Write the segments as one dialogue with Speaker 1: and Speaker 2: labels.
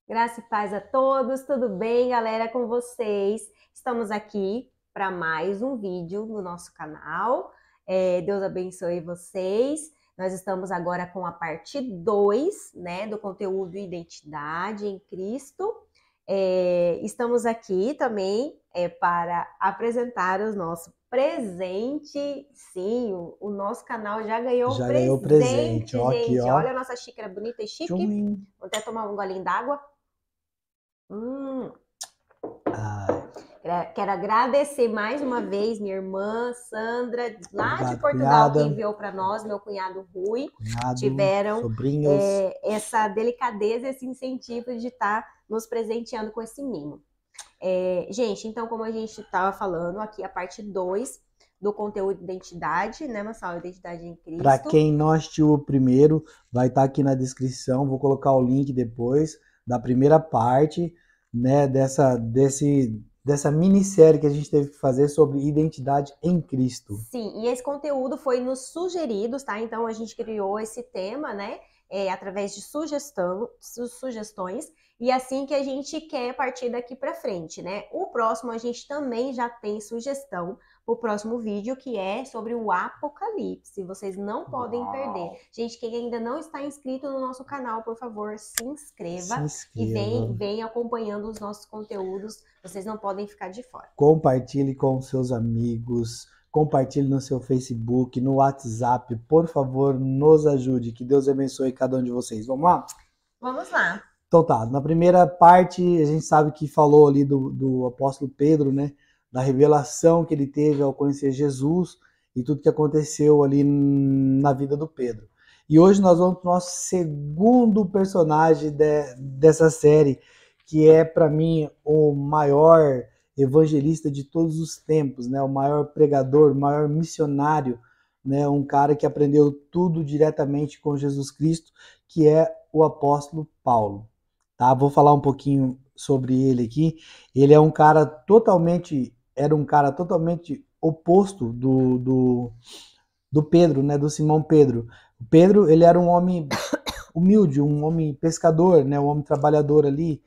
Speaker 1: Graça e paz a todos, tudo bem, galera, com vocês? Estamos aqui para mais um vídeo no nosso canal. Deus abençoe vocês. Nós estamos agora com a parte 2, né, do conteúdo Identidade em Cristo. Estamos aqui também para apresentar o nosso presente. Sim, o nosso canal já ganhou
Speaker 2: Já ganhou presente,
Speaker 1: presente,
Speaker 2: ó, aqui,
Speaker 1: gente.
Speaker 2: ó.
Speaker 1: Olha a nossa xícara bonita e chique.
Speaker 2: Tchum.
Speaker 1: Vou até tomar um golinho d'água. Hum,
Speaker 2: Ai,
Speaker 1: Quero agradecer mais uma vez minha irmã Sandra, lá de
Speaker 2: obrigado,
Speaker 1: Portugal, que
Speaker 2: cunhada,
Speaker 1: enviou para nós, meu cunhado Rui,
Speaker 2: cunhado,
Speaker 1: tiveram
Speaker 2: sobrinhos.
Speaker 1: essa delicadeza, esse incentivo de estar nos presenteando com esse mimo. Gente, então, como a gente estava falando, aqui a parte 2 do conteúdo Identidade, né, Massal? Identidade em
Speaker 2: Para
Speaker 1: Cristo.
Speaker 2: quem não assistiu o primeiro, vai estar aqui na descrição. Vou colocar o link depois da primeira parte, né, dessa minissérie que a gente teve que fazer sobre identidade em Cristo.
Speaker 1: Sim, e esse conteúdo foi nos sugeridos, tá? Então a gente criou esse tema, né? Através de sugestões, e assim que a gente quer partir daqui para frente, né? O próximo a gente também já tem sugestão, o próximo vídeo que é sobre o Apocalipse. Vocês não podem perder. Gente, quem ainda não está inscrito no nosso canal, por favor, se
Speaker 2: Se
Speaker 1: inscreva e
Speaker 2: inscreva,
Speaker 1: vem acompanhando os nossos conteúdos. Vocês não podem ficar de fora.
Speaker 2: compartilhe com seus amigos, compartilhe no seu Facebook, no WhatsApp, por favor, nos ajude, que Deus abençoe cada um de vocês. Vamos lá?
Speaker 1: Vamos lá.
Speaker 2: Então tá, na primeira parte a gente sabe que falou ali do apóstolo Pedro, né, da revelação que ele teve ao conhecer Jesus e tudo que aconteceu ali na vida do Pedro. E hoje nós vamos para o nosso segundo personagem dessa série, que é para mim o maior evangelista de todos os tempos, né, o maior pregador, o maior missionário, né, um cara que aprendeu tudo diretamente com Jesus Cristo, que é o apóstolo Paulo. Tá? Vou falar um pouquinho sobre ele aqui. Ele é um cara era um cara totalmente oposto do Pedro, né, do Simão Pedro. O Pedro, ele era um homem humilde, um homem pescador, né, um homem trabalhador ali,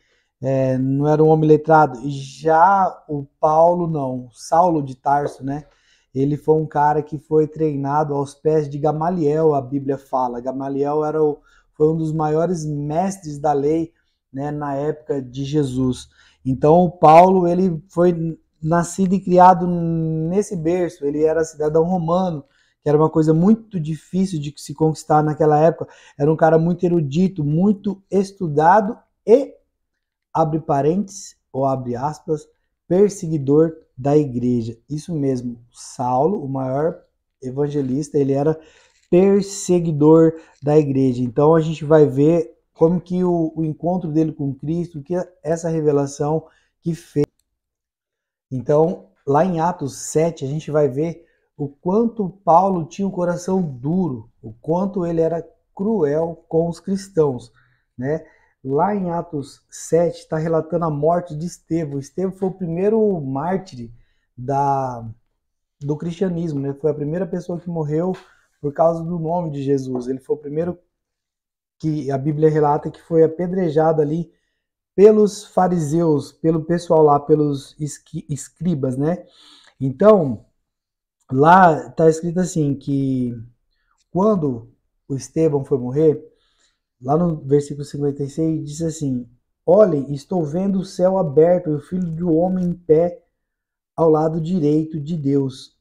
Speaker 2: não era um homem letrado. E já o Paulo, não, Saulo de Tarso, né, ele foi um cara que foi treinado aos pés de Gamaliel, a Bíblia fala. Gamaliel foi um dos maiores mestres da lei, né, na época de Jesus. Então o Paulo, ele foi nascido e criado nesse berço, ele era cidadão romano, que era uma coisa muito difícil de se conquistar naquela época. Era um cara muito erudito, muito estudado e, abre parênteses, ou abre aspas, perseguidor da igreja. Isso mesmo, Saulo, o maior evangelista, ele era perseguidor da igreja. Então a gente vai ver como que o encontro dele com Cristo, que essa revelação que fez. Então, lá em Atos 7, a gente vai ver o quanto Paulo tinha um coração duro, o quanto ele era cruel com os cristãos, né? Lá em Atos 7 está relatando a morte de Estevão. Estevão foi o primeiro mártir da, do cristianismo, né? Foi a primeira pessoa que morreu por causa do nome de Jesus. Ele foi o primeiro que a Bíblia relata que foi apedrejado ali pelos fariseus, pelo pessoal lá, pelos escribas, né? Então, lá está escrito assim que quando o Estevão foi morrer, lá no versículo 56 diz assim: olhem, estou vendo o céu aberto e o Filho do Homem em pé ao lado direito de Deus.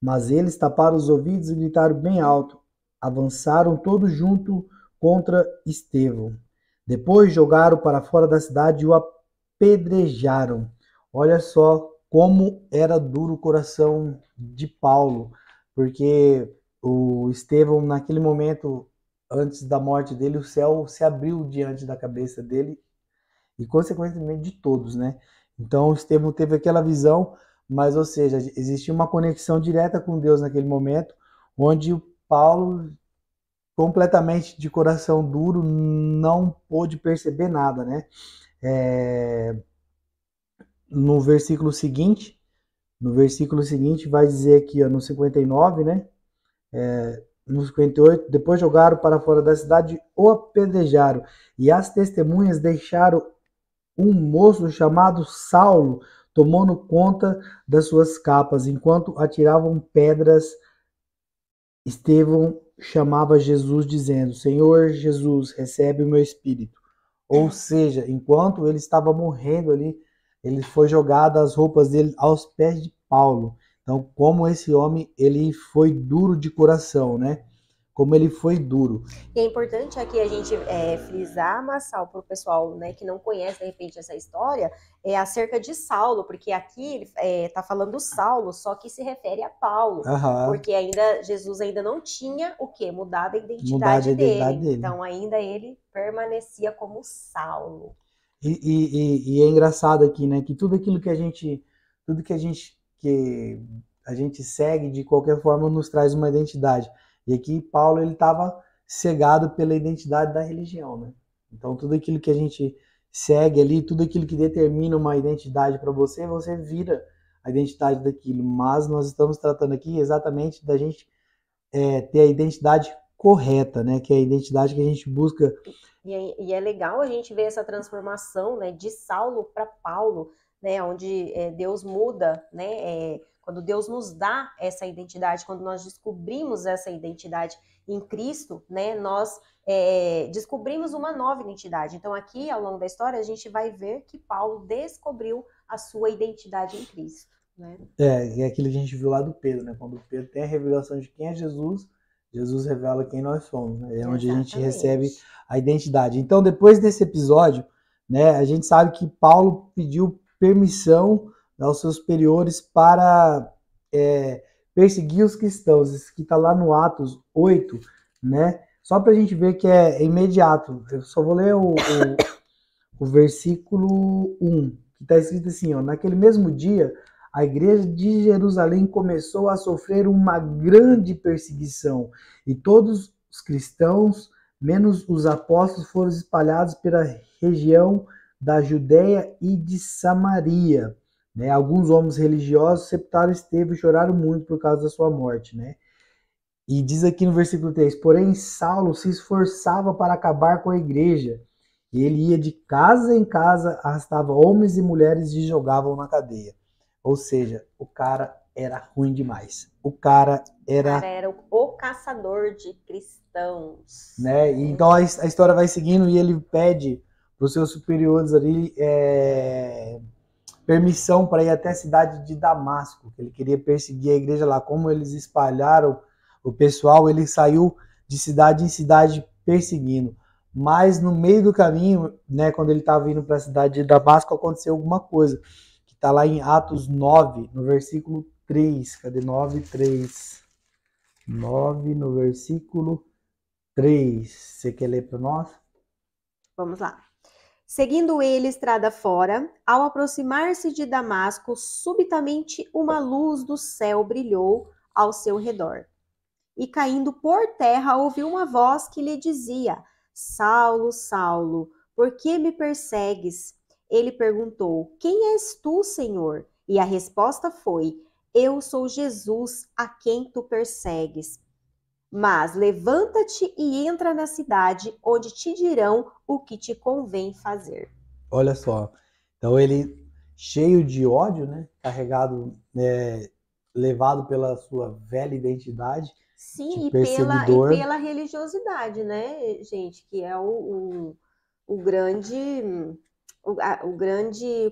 Speaker 2: Mas eles taparam os ouvidos e gritaram bem alto. Avançaram todos junto contra Estevão. Depois jogaram para fora da cidade e o apedrejaram. Olha só como era duro o coração de Paulo, porque o Estevão, naquele momento, antes da morte dele, o céu se abriu diante da cabeça dele e, consequentemente, de todos, né? Então, o Estevão teve aquela visão, mas, ou seja, existia uma conexão direta com Deus naquele momento, onde o Paulo, completamente de coração duro, não pôde perceber nada, né? É, no versículo seguinte, vai dizer aqui, ó, no 59, né? no 58, depois jogaram para fora da cidade, o apedrejaram. E as testemunhas deixaram um moço chamado Saulo tomando conta das suas capas, enquanto atiravam pedras. Estevão chamava Jesus dizendo: Senhor Jesus, recebe o meu espírito. Ou seja, enquanto ele estava morrendo ali, ele foi jogado as roupas dele aos pés de Paulo. Então, como esse homem, ele foi duro de coração, né? Como ele foi duro.
Speaker 1: E é importante aqui a gente frisar, Marçal, para o pessoal, né, que não conhece, de repente, essa história, acerca de Saulo, porque aqui está falando Saulo, só que se refere a Paulo, porque Jesus ainda não tinha o quê? Mudado a identidade dele. Então, ainda ele permanecia como Saulo.
Speaker 2: E é engraçado aqui, né, que tudo aquilo que a gente segue, de qualquer forma, nos traz uma identidade. E aqui Paulo, ele estava cegado pela identidade da religião, né? Então tudo aquilo que a gente segue ali, tudo aquilo que determina uma identidade para você, você vira a identidade daquilo. Mas nós estamos tratando aqui exatamente da gente ter a identidade correta, né? Que é a identidade que a gente busca.
Speaker 1: E é legal a gente ver essa transformação, né, de Saulo para Paulo, né, onde Deus muda, né, quando Deus nos dá essa identidade, quando nós descobrimos essa identidade em Cristo, né, nós descobrimos uma nova identidade. Então aqui, ao longo da história, a gente vai ver que Paulo descobriu a sua identidade em Cristo, né?
Speaker 2: É aquilo que a gente viu lá do Pedro, né, quando o Pedro tem a revelação de quem é Jesus, Jesus revela quem nós somos, né? É onde a gente recebe a identidade. Então, depois desse episódio, né, a gente sabe que Paulo pediu permissão aos seus superiores para perseguir os cristãos. Isso que está lá no Atos 8, né? Só para a gente ver que é imediato. Eu só vou ler o versículo 1, que está escrito assim, ó: naquele mesmo dia, a igreja de Jerusalém começou a sofrer uma grande perseguição, e todos os cristãos, menos os apóstolos, foram espalhados pela região da Judéia e de Samaria. Né? Alguns homens religiosos sepultaram Estevão e choraram muito por causa da sua morte. Né? E diz aqui no versículo 3, porém Saulo se esforçava para acabar com a igreja, e ele ia de casa em casa, arrastava homens e mulheres e jogavam na cadeia. Ou seja, o cara era ruim demais. O cara era
Speaker 1: o caçador de cristãos.
Speaker 2: Né? Então a história vai seguindo e ele pede para os seus superiores ali permissão para ir até a cidade de Damasco, que ele queria perseguir a igreja lá. Como eles espalharam o pessoal, ele saiu de cidade em cidade perseguindo. Mas no meio do caminho, né, quando ele estava indo para a cidade de Damasco, aconteceu alguma coisa. Está lá em Atos 9, no versículo 3. Cadê 9, 3? 9 no versículo 3. Você quer ler para nós?
Speaker 1: Vamos lá. Seguindo ele estrada fora, ao aproximar-se de Damasco, subitamente uma luz do céu brilhou ao seu redor. E caindo por terra, ouviu uma voz que lhe dizia: Saulo, Saulo, por que me persegues? Ele perguntou: Quem és tu, Senhor? E a resposta foi: Eu sou Jesus, a quem tu persegues. Mas levanta-te e entra na cidade, onde te dirão o que te convém fazer.
Speaker 2: Olha só, então ele, cheio de ódio, né, carregado, levado pela sua velha identidade.
Speaker 1: Sim, e pela religiosidade, né, gente, que é o grande,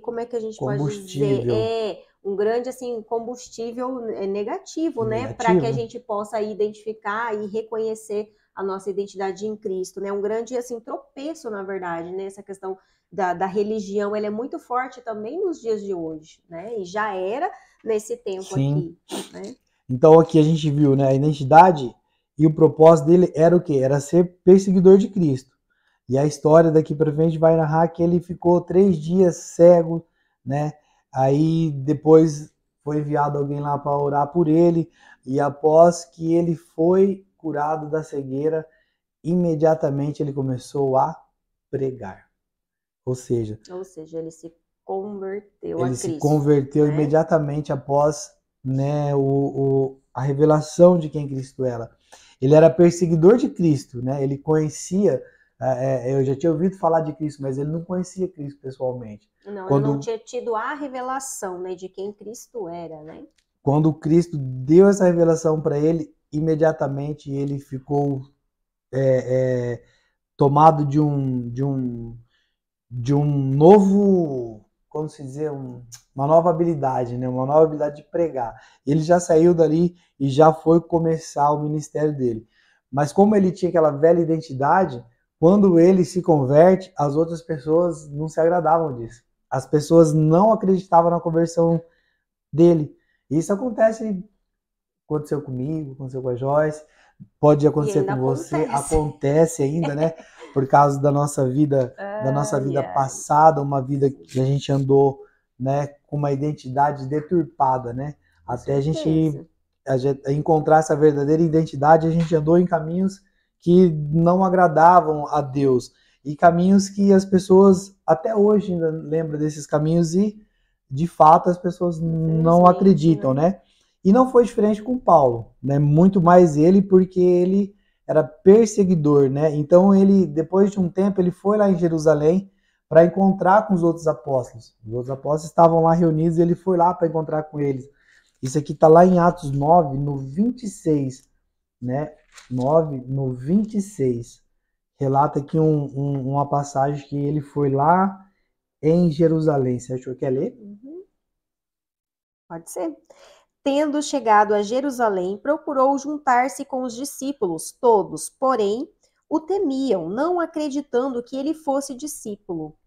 Speaker 1: como é que a gente pode dizer? Um grande assim, combustível negativo, né? Para que a gente possa identificar e reconhecer a nossa identidade em Cristo, né? Um grande assim, tropeço, na verdade, né? Essa questão da religião, ela é muito forte também nos dias de hoje, né? E já era nesse tempo aqui, né?
Speaker 2: Então aqui a gente viu, né, a identidade e o propósito dele era o quê? Era ser perseguidor de Cristo. E a história daqui para frente vai narrar que ele ficou 3 dias cego, né? Aí depois foi enviado alguém lá para orar por ele, e após que ele foi curado da cegueira, imediatamente ele começou a pregar. Ou seja,
Speaker 1: ele se converteu
Speaker 2: a Cristo. Ele se converteu, né? Imediatamente após, né, a revelação de quem Cristo era. Ele era perseguidor de Cristo, né? Ele conhecia, eu já tinha ouvido falar de Cristo, mas ele não conhecia Cristo pessoalmente.
Speaker 1: Não, ele não
Speaker 2: Quando,
Speaker 1: tinha tido a revelação, né, de quem Cristo era, né?
Speaker 2: quando Cristo deu essa revelação para ele, imediatamente ele ficou tomado de um novo, como se dizer, uma nova habilidade, né? Uma nova habilidade de pregar. Ele já saiu dali e já foi começar o ministério dele. Mas como ele tinha aquela velha identidade, quando ele se converte, as outras pessoas não se agradavam disso. As pessoas não acreditavam na conversão dele. Isso aconteceu comigo, aconteceu com a Joyce, pode acontecer com você, acontece ainda, né? Por causa da nossa vida passada, uma vida que a gente andou, né, com uma identidade deturpada, né? Até a gente encontrar essa verdadeira identidade, a gente andou em caminhos que não agradavam a Deus e caminhos que as pessoas até hoje ainda lembram desses caminhos e de fato as pessoas não acreditam, né? E não foi diferente com Paulo, né? Muito mais ele, porque ele era perseguidor, né? Então ele, depois de um tempo, ele foi lá em Jerusalém para encontrar com os outros apóstolos. Os outros apóstolos estavam lá reunidos e ele foi lá para encontrar com eles. Isso aqui está lá em Atos 9, no 26, né? 9, no 26. Relata aqui uma passagem que ele foi lá em Jerusalém. Você achou que ia ler?
Speaker 1: Pode ser. Tendo chegado a Jerusalém, procurou juntar-se com os discípulos, todos, porém, o temiam, não acreditando que ele fosse discípulo.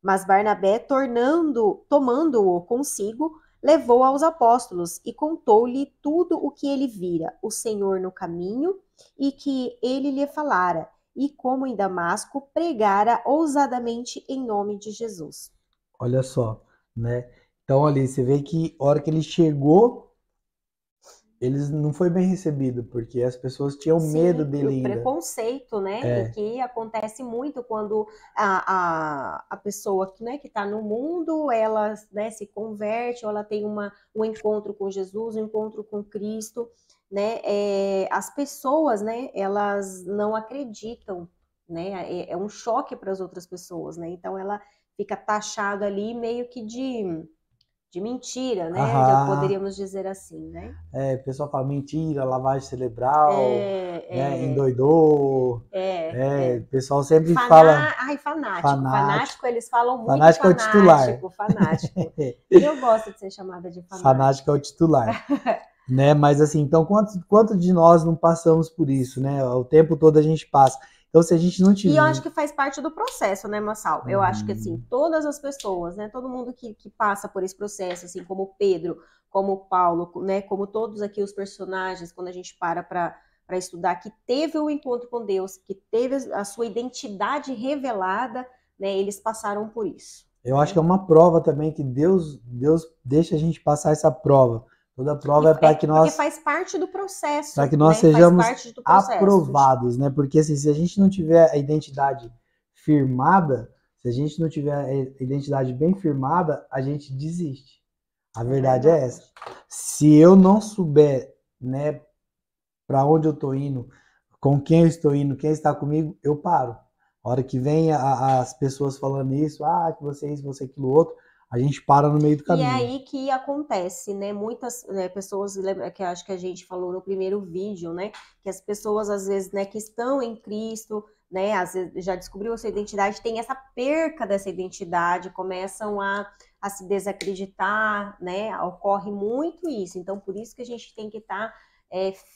Speaker 1: Mas Barnabé, tomando-o consigo, levou aos apóstolos e contou-lhe tudo o que ele vira, o Senhor no caminho, e que ele lhe falara, e como em Damasco pregara ousadamente em nome de Jesus.
Speaker 2: Olha só, né? Então ali você vê que a hora que ele chegou, ele não foi bem recebido, porque as pessoas tinham medo dele ainda.
Speaker 1: O preconceito, né? E que acontece muito quando a pessoa, né, que está no mundo, ela, né, se converte, ou ela tem um encontro com Jesus, um encontro com Cristo, né? As pessoas, né, elas não acreditam, né? É um choque para as outras pessoas, né? Então ela fica taxada ali meio que de mentira, né? Poderíamos dizer assim, né?
Speaker 2: O pessoal fala mentira, lavagem cerebral, né? Endoidou. O pessoal sempre fala.
Speaker 1: Ai, fanático. Fanático, eles falam muito
Speaker 2: fanático. Fanático é o titular.
Speaker 1: Fanático. Eu gosto de ser chamada de fanático.
Speaker 2: Fanático é o titular. Né? Mas assim, então quanto de nós não passamos por isso, né? O tempo todo a gente passa. Então, se a gente não tiver...
Speaker 1: E eu acho que faz parte do processo, né, Massal? Eu acho que, assim, todas as pessoas, né, todo mundo que passa por esse processo, assim, como Pedro, como Paulo, né, como todos aqui os personagens, quando a gente para estudar, que teve o encontro com Deus, que teve a sua identidade revelada, né, eles passaram por isso.
Speaker 2: Eu acho que é uma prova também que Deus deixa a gente passar essa prova. Toda prova é para que nós...
Speaker 1: Porque faz parte do processo.
Speaker 2: Para que nós sejamos aprovados, né? Porque assim, se a gente não tiver a identidade firmada, se a gente não tiver a identidade bem firmada, a gente desiste. A verdade é essa. Se eu não souber, né, para onde eu estou indo, com quem eu estou indo, quem está comigo, eu paro. A hora que vem as pessoas falando isso, que você é isso, você é aquilo outro, a gente para no meio do caminho.
Speaker 1: E é aí que acontece, né? Muitas pessoas, que acho que a gente falou no primeiro vídeo, né? Que as pessoas, às vezes, né, que estão em Cristo, né? Às vezes já descobriu a sua identidade, tem essa perca dessa identidade, começam a se desacreditar, né? Ocorre muito isso. Então, por isso que a gente tem que estar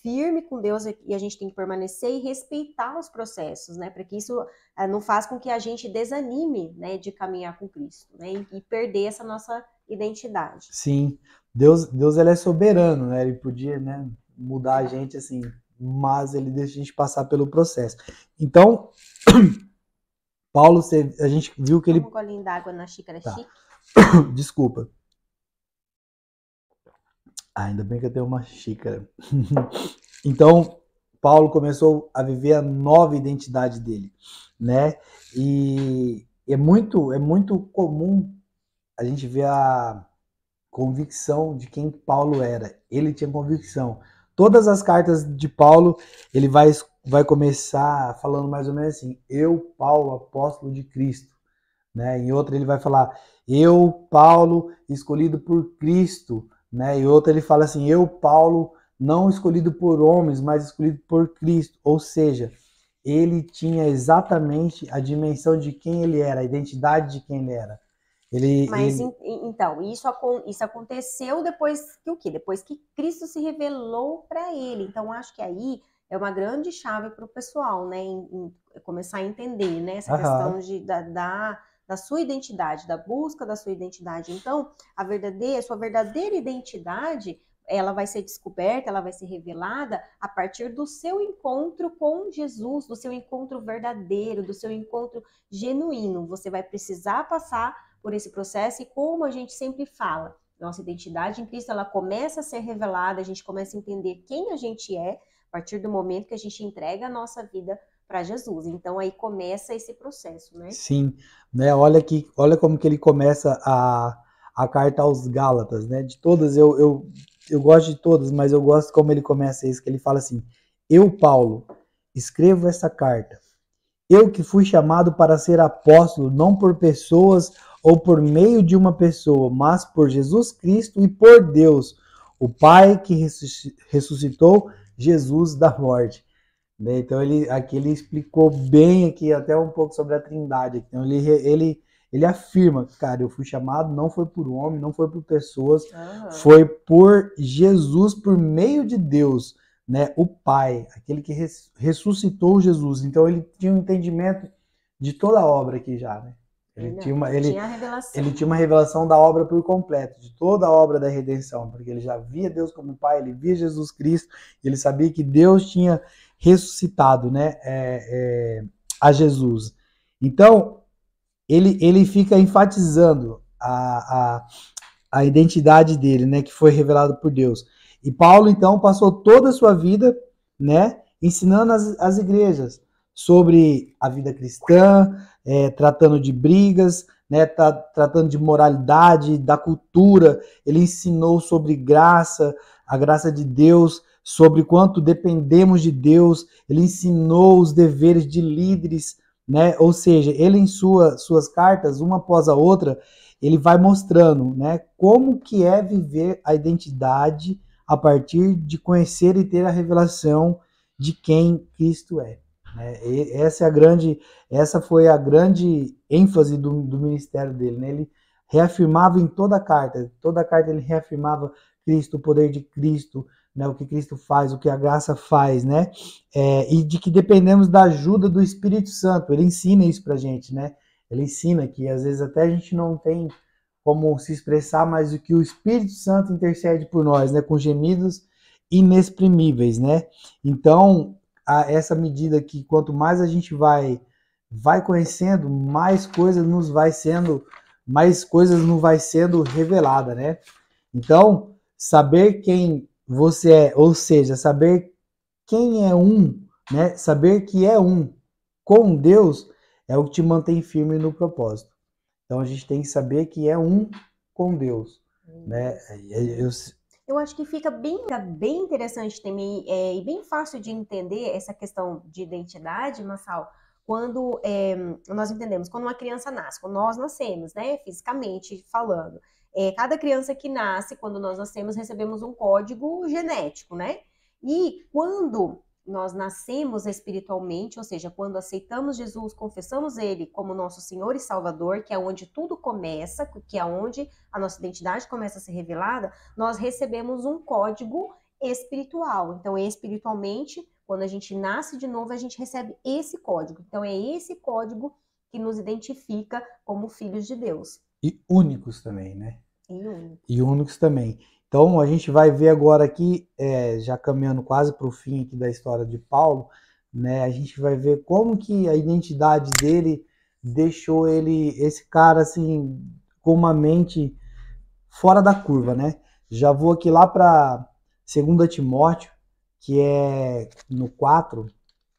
Speaker 1: firme com Deus e a gente tem que permanecer e respeitar os processos, né? Para que isso não faça com que a gente desanime, né, de caminhar com Cristo, né? E perder essa nossa identidade.
Speaker 2: Sim, Deus ele é soberano, né? Ele podia, né, mudar a gente assim, mas ele deixa a gente passar pelo processo. Então, Paulo, a gente viu que ele...
Speaker 1: Um golinho d'água na xícara chique.
Speaker 2: Desculpa. Ainda bem que eu tenho uma xícara. Então, Paulo começou a viver a nova identidade dele, né? E é muito comum a gente ver a convicção de quem Paulo era. Ele tinha convicção. todas as cartas de Paulo, ele vai começar falando mais ou menos assim: eu, Paulo, apóstolo de Cristo, né? Em outra ele vai falar: eu, Paulo, escolhido por Cristo, né? E outra ele fala assim: eu, Paulo, não escolhido por homens, mas escolhido por Cristo. Ou seja, ele tinha exatamente a dimensão de quem ele era, a identidade de quem ele era.
Speaker 1: Mas então, isso aconteceu depois que o quê? Depois que Cristo se revelou para ele. Então, acho que aí é uma grande chave para o pessoal, né? Em começar a entender, né? Essa questão da sua identidade, da busca da sua identidade. Então, a sua verdadeira identidade, ela vai ser descoberta, ela vai ser revelada a partir do seu encontro com Jesus, do seu encontro verdadeiro, do seu encontro genuíno. Você vai precisar passar por esse processo e como a gente sempre fala, nossa identidade em Cristo, ela começa a ser revelada, a gente começa a entender quem a gente é a partir do momento que a gente entrega a nossa vida para Jesus. Então aí começa esse processo, né?
Speaker 2: Sim, né? Olha como que ele começa a carta aos Gálatas, né? De todas, eu gosto de todas, mas eu gosto como ele começa isso, que ele fala assim: eu, Paulo, escrevo essa carta. Eu que fui chamado para ser apóstolo, não por pessoas ou por meio de uma pessoa, mas por Jesus Cristo e por Deus, o Pai que ressuscitou Jesus da morte. Né? Então aqui ele explicou bem aqui até um pouco sobre a Trindade. Então ele afirma, cara, eu fui chamado, não foi por homem, não foi por pessoas, foi por Jesus, por meio de Deus, né? O Pai, aquele que ressuscitou Jesus. Então ele tinha um entendimento de toda a obra aqui já, né? Ele tinha a revelação. Ele tinha uma revelação da obra por completo, de toda a obra da redenção, porque ele já via Deus como Pai, ele via Jesus Cristo, ele sabia que Deus tinha ressuscitado, né, a Jesus. Então, ele fica enfatizando a identidade dele, né, que foi revelado por Deus. E Paulo, então, passou toda a sua vida, né, ensinando as igrejas sobre a vida cristã, tratando de brigas, né, tratando de moralidade, da cultura. Ele ensinou sobre graça, a graça de Deus, sobre quanto dependemos de Deus. Ele ensinou os deveres de líderes, né? Ou seja, ele em suas cartas, uma após a outra, ele vai mostrando, né, como que é viver a identidade a partir de conhecer e ter a revelação de quem Cristo é. Né? Essa foi a grande ênfase do ministério dele. Né? Ele reafirmava em toda a carta ele reafirmava Cristo, o poder de Cristo, né, o que Cristo faz, o que a graça faz, né? E de que dependemos da ajuda do Espírito Santo. Ele ensina isso pra gente, né? Ele ensina que às vezes até a gente não tem como se expressar, mas o que o Espírito Santo intercede por nós, né? Com gemidos inexprimíveis, né? Então, essa medida que quanto mais a gente vai conhecendo, mais coisas nos vai sendo revelada, né? Então, saber quem você é, ou seja, saber quem é né? Saber que é um com Deus é o que te mantém firme no propósito. Então a gente tem que saber que é um com Deus, né?
Speaker 1: Eu acho que fica bem interessante também e bem fácil de entender essa questão de identidade, Massal, quando nós entendemos, quando uma criança nasce, quando nós nascemos, né, fisicamente falando. Cada criança que nasce, quando nós nascemos, recebemos um código genético, né? E quando nós nascemos espiritualmente, ou seja, quando aceitamos Jesus, confessamos Ele como nosso Senhor e Salvador, que é onde tudo começa, que é onde a nossa identidade começa a ser revelada, nós recebemos um código espiritual. Então, espiritualmente, quando a gente nasce de novo, a gente recebe esse código. Então, é esse código que nos identifica como filhos de Deus.
Speaker 2: E únicos também, né? E únicos também. Então, a gente vai ver agora aqui, já caminhando quase para o fim aqui da história de Paulo, né? A gente vai ver como que a identidade dele deixou esse cara, assim, com uma mente fora da curva, né? Já vou aqui lá para 2 Timóteo, que é no 4,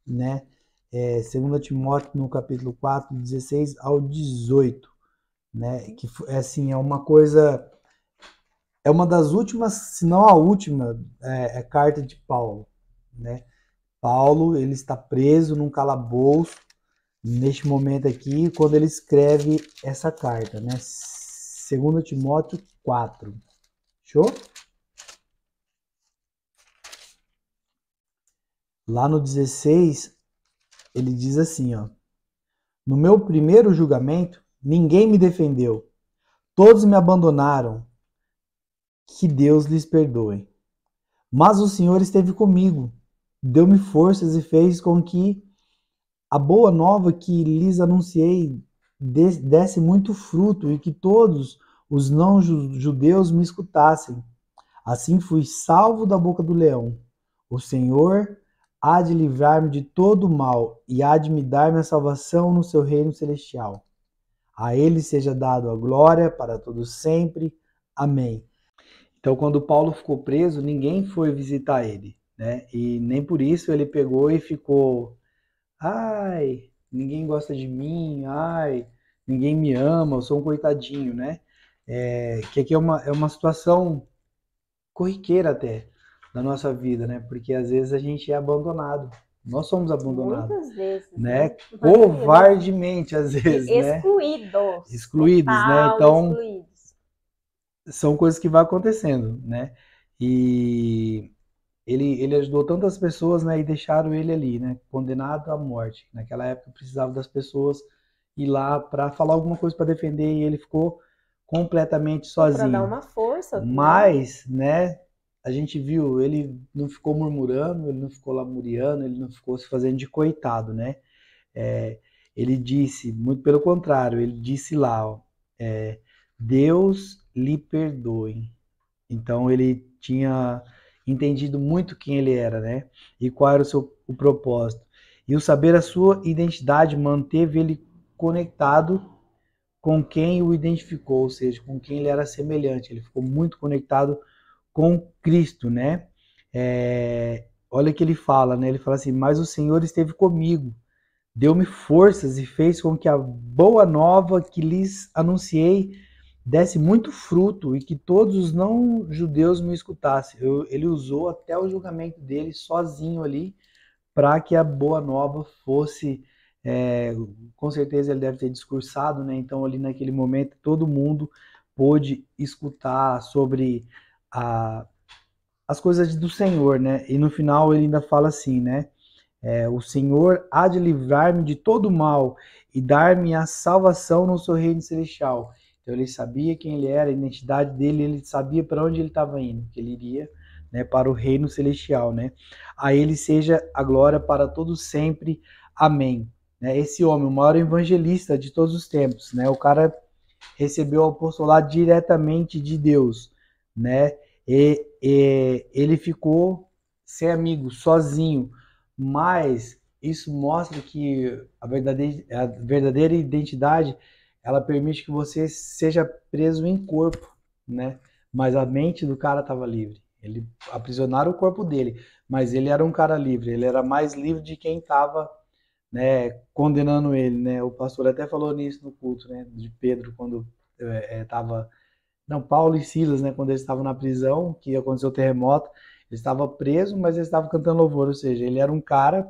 Speaker 2: né? 2 Timóteo no capítulo 4, 16 ao 18, né? Que assim, é uma coisa é uma das últimas, se não a última, carta de Paulo, né? Paulo, ele está preso num calabouço neste momento aqui, quando ele escreve essa carta, né? 2 Timóteo 4. Show? Lá no 16, ele diz assim, ó: no meu primeiro julgamento, ninguém me defendeu. Todos me abandonaram. Que Deus lhes perdoe. Mas o Senhor esteve comigo, deu-me forças e fez com que a boa nova que lhes anunciei desse muito fruto e que todos os não-judeus me escutassem. Assim fui salvo da boca do leão. O Senhor há de livrar-me de todo o mal e há de me dar minha salvação no seu reino celestial. A ele seja dado a glória para todos sempre. Amém. Então, quando Paulo ficou preso, ninguém foi visitar ele, né? E nem por isso ele pegou e ficou, ai, ninguém gosta de mim, ai, ninguém me ama, eu sou um coitadinho, né? Que aqui é uma situação corriqueira até da nossa vida, né? Porque às vezes a gente é abandonado. Nós somos abandonados.
Speaker 1: Muitas vezes,
Speaker 2: né? Covardemente, às vezes,
Speaker 1: excluídos.
Speaker 2: Excluídos, né?
Speaker 1: Total,
Speaker 2: Então,
Speaker 1: excluídos.
Speaker 2: são coisas que vão acontecendo, né? E ele ajudou tantas pessoas, né? E deixaram ele ali, né? Condenado à morte. Naquela época precisava das pessoas ir lá para falar alguma coisa para defender e ele ficou completamente sozinho.
Speaker 1: Para dar uma força.
Speaker 2: Mas, né? A gente viu, ele não ficou murmurando, ele não ficou lamuriando, ele não ficou se fazendo de coitado, né? Ele disse, muito pelo contrário, ele disse lá, ó, Deus lhe perdoe. Então ele tinha entendido muito quem ele era, né? E qual era o propósito. E o saber a sua identidade manteve ele conectado com quem o identificou, ou seja, com quem ele era semelhante. Ele ficou muito conectado com Cristo, né? Olha o que ele fala, né? Ele fala assim, mas o Senhor esteve comigo, deu-me forças e fez com que a boa nova que lhes anunciei desse muito fruto e que todos os não-judeus me escutassem. Ele usou até o julgamento dele sozinho ali para que a boa nova fosse... com certeza ele deve ter discursado, né? Então ali naquele momento todo mundo pôde escutar sobre as coisas do Senhor, né? E no final ele ainda fala assim, né? O Senhor há de livrar-me de todo mal e dar-me a salvação no seu reino celestial. Então ele sabia quem ele era, a identidade dele, ele sabia para onde ele estava indo, que ele iria, né, para o reino celestial, né? A ele seja a glória para todos sempre. Amém. Esse homem, o maior evangelista de todos os tempos, né? O cara recebeu o apostolado diretamente de Deus, né? E ele ficou sem amigos, sozinho, mas isso mostra que a verdadeira identidade, ela permite que você seja preso em corpo, né? Mas a mente do cara estava livre. Ele aprisionaram o corpo dele, mas ele era um cara livre. Ele era mais livre de quem estava, né, condenando ele, né? O pastor até falou nisso no culto, né? De Pedro quando estava, não, Paulo e Silas, né? Quando eles estavam na prisão, que aconteceu o terremoto. Ele estava preso, mas ele estava cantando louvor, ou seja, ele era um cara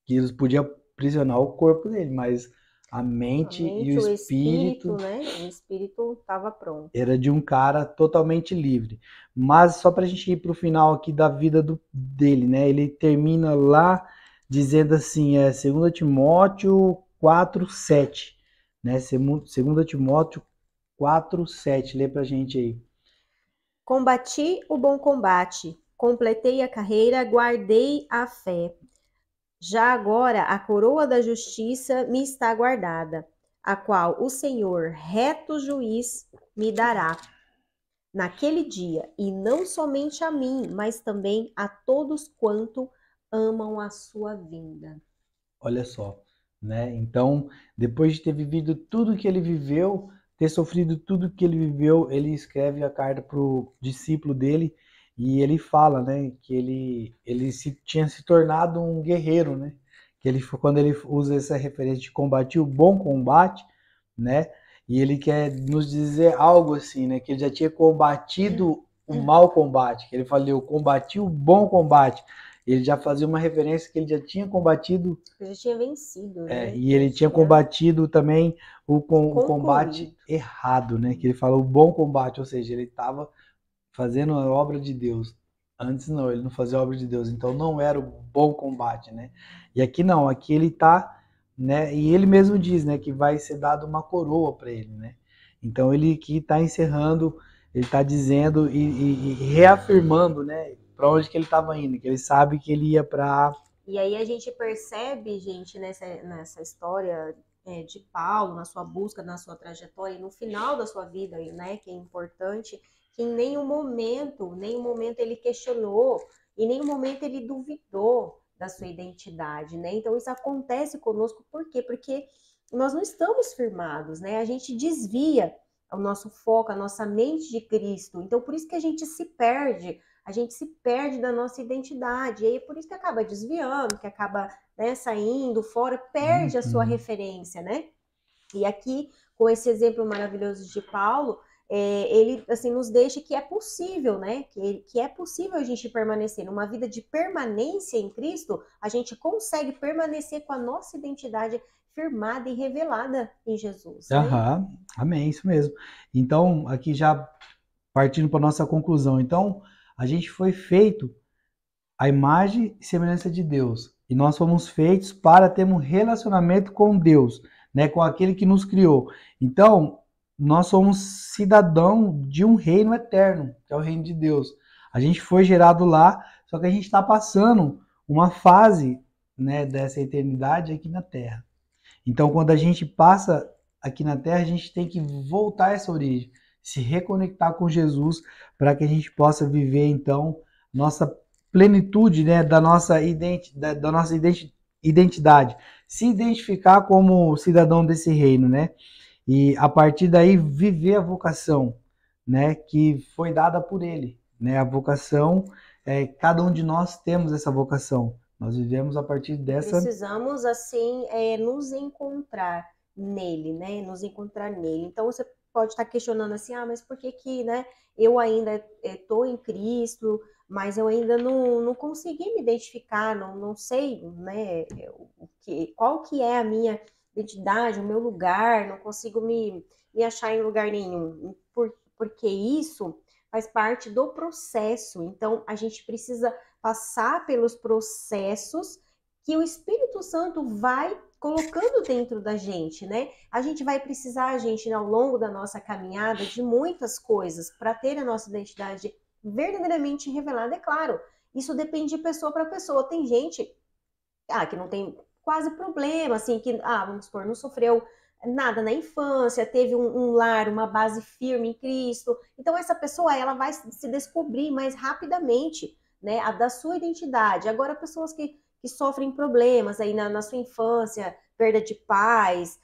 Speaker 2: que eles podiam aprisionar o corpo dele, mas a mente e o espírito,
Speaker 1: né? O espírito estava pronto.
Speaker 2: Era de um cara totalmente livre. Mas só para a gente ir para o final aqui da vida dele, né? Ele termina lá dizendo assim, 2 Timóteo 4:7, né? 2 Timóteo 4:7, lê para a gente aí.
Speaker 1: Combati o bom combate, completei a carreira, guardei a fé. Já agora a coroa da justiça me está guardada, a qual o Senhor, reto juiz, me dará naquele dia, e não somente a mim, mas também a todos quanto amam a sua vinda.
Speaker 2: Olha só, né? Então, depois de ter vivido tudo que ele viveu, ter sofrido tudo que ele viveu, ele escreve a carta para o discípulo dele e ele fala, né, que ele tinha se tornado um guerreiro, né? Que quando ele usa essa referência de combater o bom combate, né? e ele quer nos dizer algo assim, né? Que ele já tinha combatido o mau combate, que ele falou, eu combati o bom combate. Ele já fazia uma referência que ele já tinha combatido.
Speaker 1: Ele já tinha vencido, né?
Speaker 2: E ele tinha combatido também o combate
Speaker 1: Concluído.
Speaker 2: errado, né? Que ele fala o bom combate, ou seja, ele estava fazendo a obra de Deus. Antes não, ele não fazia a obra de Deus, então não era o bom combate, né? E aqui não, aqui ele tá, né? E ele mesmo diz, né, que vai ser dado uma coroa para ele, né? Então ele aqui está encerrando, ele está dizendo e reafirmando, né, para onde que ele estava indo, que ele sabe que ele ia para.
Speaker 1: E aí a gente percebe, gente, nessa história de Paulo, na sua busca, na sua trajetória, e no final da sua vida, né, que é importante, que em nenhum momento ele questionou, em nenhum momento ele duvidou da sua identidade, né? Então isso acontece conosco, por quê? Porque nós não estamos firmados, né? A gente desvia o nosso foco, a nossa mente de Cristo. Então por isso que a gente se perde da nossa identidade, e aí é por isso que acaba desviando, que acaba, né, saindo fora, perde a sua referência, né? E aqui, com esse exemplo maravilhoso de Paulo, ele assim nos deixa que é possível, né? Que é possível a gente permanecer numa vida de permanência em Cristo, a gente consegue permanecer com a nossa identidade firmada e revelada em Jesus, né?
Speaker 2: Aham, amém, isso mesmo. Então, aqui já partindo para nossa conclusão. Então, a gente foi feito à imagem e semelhança de Deus. E nós fomos feitos para ter um relacionamento com Deus, né, com aquele que nos criou. Então, nós somos cidadão de um reino eterno, que é o reino de Deus. A gente foi gerado lá, só que a gente está passando uma fase, né, dessa eternidade aqui na Terra. Então, quando a gente passa aqui na Terra, a gente tem que voltar a essa origem, se reconectar com Jesus, para que a gente possa viver, então, nossa plenitude, né, da nossa identidade, se identificar como cidadão desse reino, né? E a partir daí viver a vocação, né, que foi dada por ele, né? A vocação, cada um de nós temos essa vocação. Nós vivemos a partir dessa.
Speaker 1: Precisamos, assim, nos encontrar nele, né? Nos encontrar nele. Então, você pode estar questionando assim, mas por que que, né, eu ainda estou em Cristo, mas eu ainda não consegui me identificar, não sei, né, qual que é a minha identidade, o meu lugar, não consigo me achar em lugar nenhum. Porque isso faz parte do processo. Então, a gente precisa passar pelos processos que o Espírito Santo vai colocando dentro da gente, né? A gente vai precisar, gente, ao longo da nossa caminhada, de muitas coisas para ter a nossa identidade verdadeiramente revelada, é claro. Isso depende de pessoa para pessoa. Tem gente que não tem quase problema, assim, que, vamos supor, não sofreu nada na infância, teve um lar, uma base firme em Cristo. Então, essa pessoa, ela vai se descobrir mais rapidamente, né, a da sua identidade. Agora, pessoas que sofrem problemas aí na sua infância, perda de pais,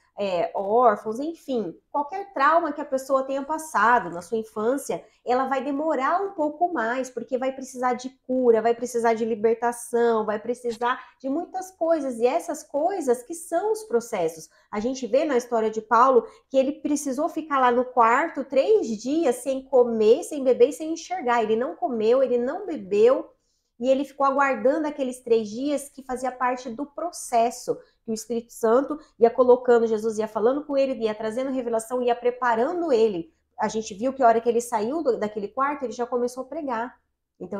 Speaker 1: órfãos, enfim, qualquer trauma que a pessoa tenha passado na sua infância, ela vai demorar um pouco mais, porque vai precisar de cura, vai precisar de libertação, vai precisar de muitas coisas, e essas coisas que são os processos. A gente vê na história de Paulo que ele precisou ficar lá no quarto 3 dias sem comer, sem beber e sem enxergar. Ele não comeu, ele não bebeu, e ele ficou aguardando aqueles 3 dias que fazia parte do processo, que o Espírito Santo ia colocando, Jesus ia falando com ele, ia trazendo revelação, ia preparando ele. A gente viu que a hora que ele saiu daquele quarto, ele já começou a pregar. Então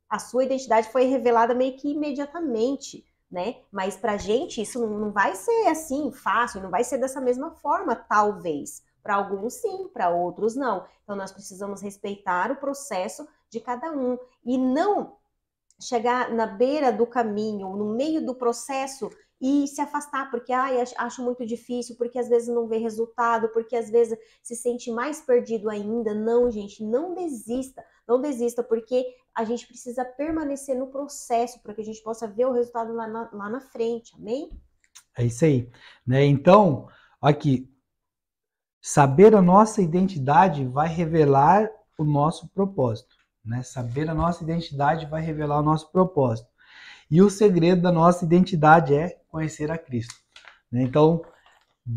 Speaker 1: a sua identidade foi revelada meio que imediatamente, né? Mas pra gente isso não vai ser assim fácil, não vai ser dessa mesma forma, talvez. Para alguns sim, para outros não. Então nós precisamos respeitar o processo de cada um e não chegar na beira do caminho, no meio do processo e se afastar, porque acho muito difícil, porque às vezes não vê resultado, porque às vezes se sente mais perdido ainda. Não, gente, não desista, porque a gente precisa permanecer no processo para que a gente possa ver o resultado lá na frente, amém?
Speaker 2: É isso aí, né? Então, aqui, saber a nossa identidade vai revelar o nosso propósito, né? Saber a nossa identidade vai revelar o nosso propósito. E o segredo da nossa identidade é conhecer a Cristo, né? Então,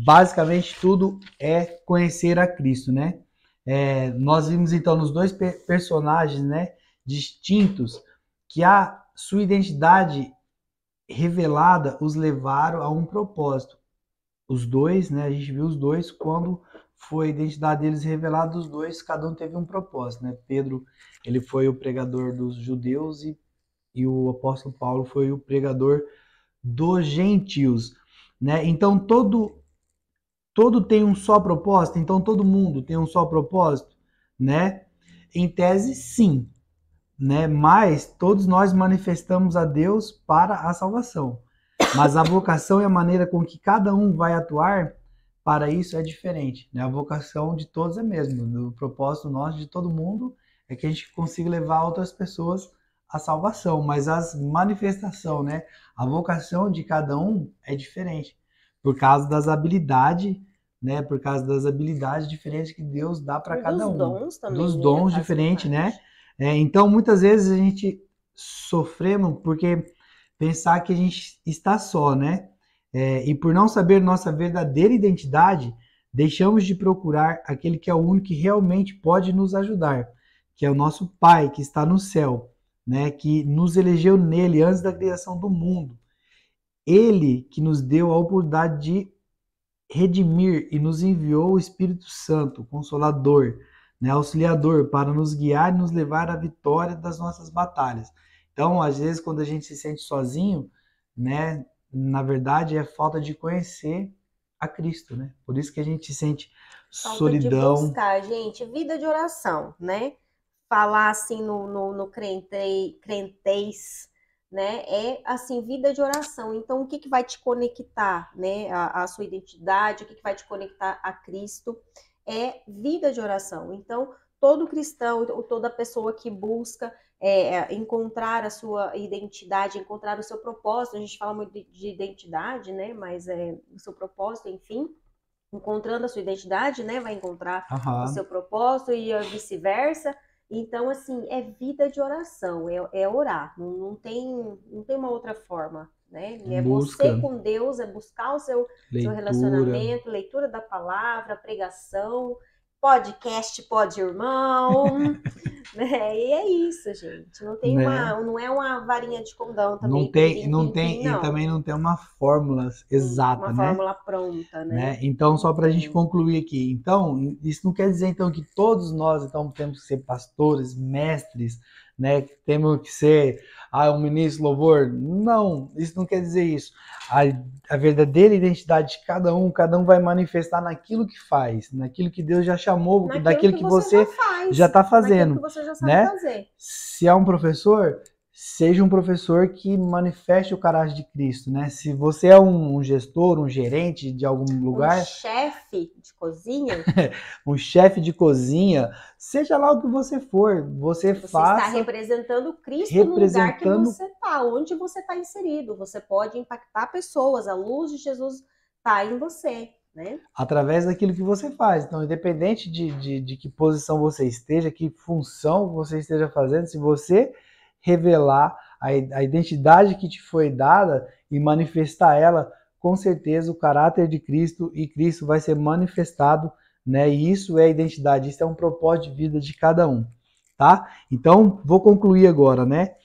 Speaker 2: basicamente tudo é conhecer a Cristo, né? Nós vimos então nos dois personagens, né, distintos, que a sua identidade revelada os levaram a um propósito. Os dois, né, a gente viu os dois quando foi a identidade deles revelada, os dois, cada um teve um propósito, né? Pedro, ele foi o pregador dos judeus e o apóstolo Paulo foi o pregador dos gentios, né? Então todo tem um só propósito, então todo mundo tem um só propósito, né? Em tese, sim, né? Mas todos nós manifestamos a Deus para a salvação. Mas a vocação e a maneira com que cada um vai atuar para isso é diferente, né? A vocação de todos é mesmo, o propósito nosso de todo mundo é que a gente consiga levar outras pessoas à salvação, mas as manifestação, né? A vocação de cada um é diferente por causa das habilidades, né? Por causa das habilidades diferentes que Deus dá para cada um,
Speaker 1: dons também,
Speaker 2: dos
Speaker 1: né,
Speaker 2: dons
Speaker 1: fazem
Speaker 2: diferentes, né?
Speaker 1: parte.
Speaker 2: Então, muitas vezes a gente sofremos porque pensar que a gente está só, né? E por não saber nossa verdadeira identidade, deixamos de procurar aquele que é o único que realmente pode nos ajudar, que é o nosso Pai que está no céu, né? Que nos elegeu nele antes da criação do mundo. Ele que nos deu a oportunidade de redimir e nos enviou o Espírito Santo, o Consolador, né, Auxiliador, para nos guiar e nos levar à vitória das nossas batalhas. Então, às vezes, quando a gente se sente sozinho, né, na verdade é falta de conhecer a Cristo, né? Por isso que a gente sente
Speaker 1: Falta de
Speaker 2: solidão.
Speaker 1: buscar, gente, vida de oração, né? Falar assim no crentez, né? É assim, vida de oração. Então, o que que vai te conectar, né? A sua identidade, o que que vai te conectar a Cristo é vida de oração. Então, todo cristão, toda pessoa que busca encontrar a sua identidade, encontrar o seu propósito, a gente fala muito de identidade, né? Mas o seu propósito, enfim, encontrando a sua identidade, né? Vai encontrar o
Speaker 2: Aham.
Speaker 1: seu propósito e vice-versa. Então, assim, é vida de oração, é orar. Não tem uma outra forma, né? É você
Speaker 2: Busca,
Speaker 1: com Deus, é buscar o seu
Speaker 2: leitura,
Speaker 1: relacionamento, leitura da palavra, pregação, podcast, pode irmão, né? E é isso, gente.
Speaker 2: né?
Speaker 1: Não é uma varinha de condão
Speaker 2: Não
Speaker 1: também,
Speaker 2: tem,
Speaker 1: piririm,
Speaker 2: não
Speaker 1: pim, pim,
Speaker 2: tem, e
Speaker 1: não.
Speaker 2: também não tem uma fórmula
Speaker 1: Uma
Speaker 2: exata, né?
Speaker 1: fórmula pronta, né?
Speaker 2: Então,
Speaker 1: Não
Speaker 2: só para a gente
Speaker 1: tem.
Speaker 2: concluir aqui, então, isso não quer dizer então que todos nós então temos que ser pastores, mestres, né? Que temos que ser um ministro de louvor. Não, isso não quer dizer isso. A verdadeira identidade de cada um vai manifestar naquilo que faz, naquilo que Deus já chamou,
Speaker 1: Naquilo
Speaker 2: daquilo
Speaker 1: que
Speaker 2: que
Speaker 1: você já
Speaker 2: você já
Speaker 1: faz,
Speaker 2: está
Speaker 1: naquilo que
Speaker 2: fazendo,
Speaker 1: você já sabe
Speaker 2: né?
Speaker 1: fazer.
Speaker 2: Se é um professor, seja um professor que manifeste o caráter de Cristo, né? Se você é um gestor, um gerente de algum
Speaker 1: Um
Speaker 2: lugar,
Speaker 1: chefe de cozinha,
Speaker 2: um chefe de cozinha, seja lá o que você for, você
Speaker 1: você está
Speaker 2: faça
Speaker 1: representando Cristo no lugar que
Speaker 2: representando
Speaker 1: você está, onde você está inserido. Você pode impactar pessoas, a luz de Jesus está em você, né?
Speaker 2: através daquilo que você faz. Então, independente de que posição você esteja, que função você esteja fazendo, se você revelar a identidade que te foi dada e manifestar ela, com certeza o caráter de Cristo e Cristo vai ser manifestado, né? E isso é a identidade, isso é um propósito de vida de cada um, tá? Então, vou concluir agora, né?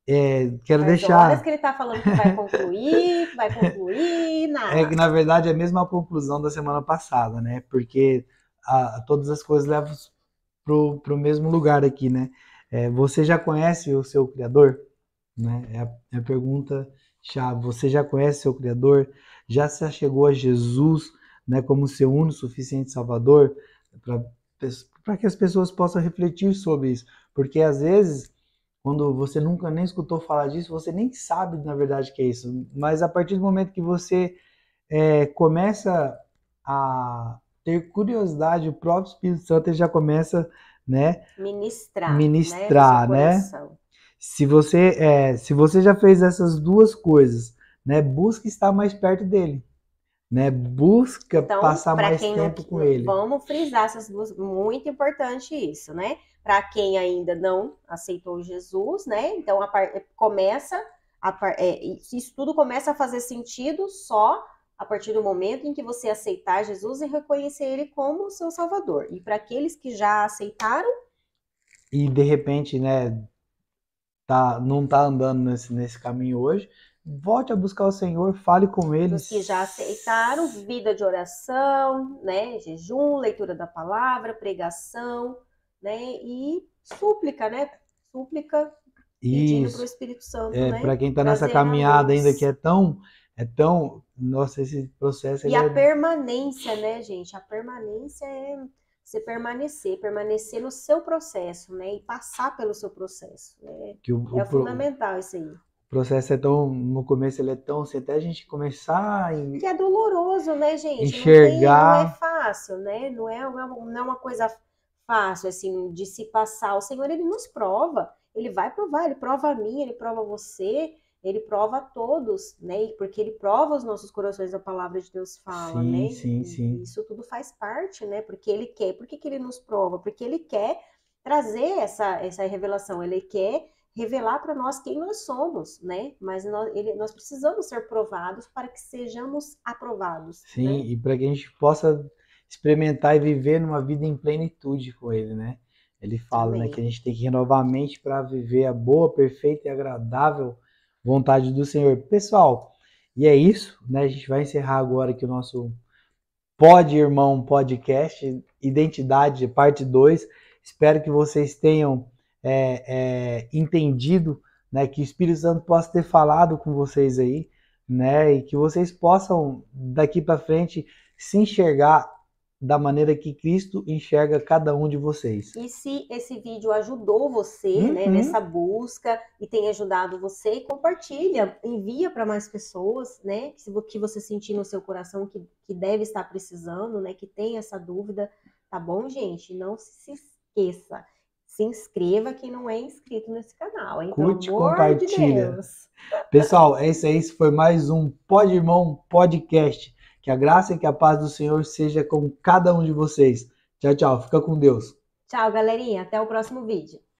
Speaker 2: Quero
Speaker 1: Faz horas que
Speaker 2: deixar.
Speaker 1: ele está falando que vai concluir,
Speaker 2: É que
Speaker 1: nada.
Speaker 2: na verdade é a mesma conclusão da semana passada, né? Porque todas as coisas levam pro mesmo lugar aqui, né? Você já conhece o seu Criador? Né? É a pergunta chave. Você já conhece o seu Criador? Já se chegou a Jesus, né, como seu único suficiente Salvador? Para que as pessoas possam refletir sobre isso. Porque às vezes, quando você nunca nem escutou falar disso, você nem sabe na verdade que é isso. Mas a partir do momento que você começa a ter curiosidade, o próprio Espírito Santo ele já começa, né,
Speaker 1: Ministrar, né, no seu
Speaker 2: ministrar, né?
Speaker 1: coração.
Speaker 2: Se você já fez essas duas coisas, né, busca estar mais perto dele, né? Busca
Speaker 1: Então,
Speaker 2: passar
Speaker 1: para
Speaker 2: mais
Speaker 1: quem não,
Speaker 2: tempo com ele.
Speaker 1: vamos frisar essas duas, muito importante isso, né? Para quem ainda não aceitou Jesus, né? Então começa isso tudo começa a fazer sentido só a partir do momento em que você aceitar Jesus e reconhecer Ele como seu Salvador. E para aqueles que já aceitaram,
Speaker 2: E de repente, né, não tá andando nesse caminho hoje, volte a buscar o Senhor, fale com Ele.
Speaker 1: os que já aceitaram, vida de oração, né, jejum, leitura da palavra, pregação, né, e súplica, né, súplica, pedindo para o Espírito Santo, né,
Speaker 2: para quem está nessa
Speaker 1: trazer a
Speaker 2: caminhada
Speaker 1: luz.
Speaker 2: ainda que é tão, nossa, esse processo
Speaker 1: E
Speaker 2: ele
Speaker 1: a permanência, né, gente? A permanência é você permanecer no seu processo, né? E passar pelo seu processo, né?
Speaker 2: que
Speaker 1: É fundamental isso aí.
Speaker 2: o processo é tão, no começo ele é tão, assim, até a gente começar a
Speaker 1: Que é doloroso, né, gente?
Speaker 2: enxergar.
Speaker 1: Não é fácil, né? Não é uma coisa fácil, assim, de se passar. O Senhor, Ele nos prova. Ele vai provar, Ele prova a mim, Ele prova você, Ele prova a todos, né? Porque Ele prova os nossos corações, a palavra de Deus fala,
Speaker 2: Sim,
Speaker 1: né?
Speaker 2: sim,
Speaker 1: E
Speaker 2: sim.
Speaker 1: isso tudo faz parte, né? Porque Ele quer. Por que Ele nos prova? Porque Ele quer trazer essa revelação. Ele quer revelar para nós quem nós somos, né? Mas nós precisamos ser provados para que sejamos aprovados.
Speaker 2: Sim,
Speaker 1: né?
Speaker 2: e para que a gente possa experimentar e viver numa vida em plenitude com Ele, né? Ele fala, né,
Speaker 1: Amém.
Speaker 2: que a gente tem que renovar a mente para viver a boa, perfeita e agradável vontade do Senhor. Pessoal, e é isso, né? A gente vai encerrar agora aqui o nosso Pode Irmão Podcast, Identidade, parte 2. Espero que vocês tenham entendido, né, que o Espírito Santo possa ter falado com vocês aí, né, e que vocês possam, daqui para frente, se enxergar da maneira que Cristo enxerga cada um de vocês.
Speaker 1: E se esse vídeo ajudou você, né, nessa busca e tem ajudado você, compartilha, envia para mais pessoas, né, que você sentir no seu coração que deve estar precisando, né, que tem essa dúvida, tá bom, gente? Não se esqueça, se inscreva quem não é inscrito nesse canal, hein?
Speaker 2: Curte,
Speaker 1: pelo amor
Speaker 2: compartilha.
Speaker 1: de Deus.
Speaker 2: Pessoal, é isso aí, esse foi mais um Pode Irmão Podcast. Que a graça e que a paz do Senhor seja com cada um de vocês. Tchau, tchau. Fica com Deus.
Speaker 1: Tchau, galerinha. Até o próximo vídeo.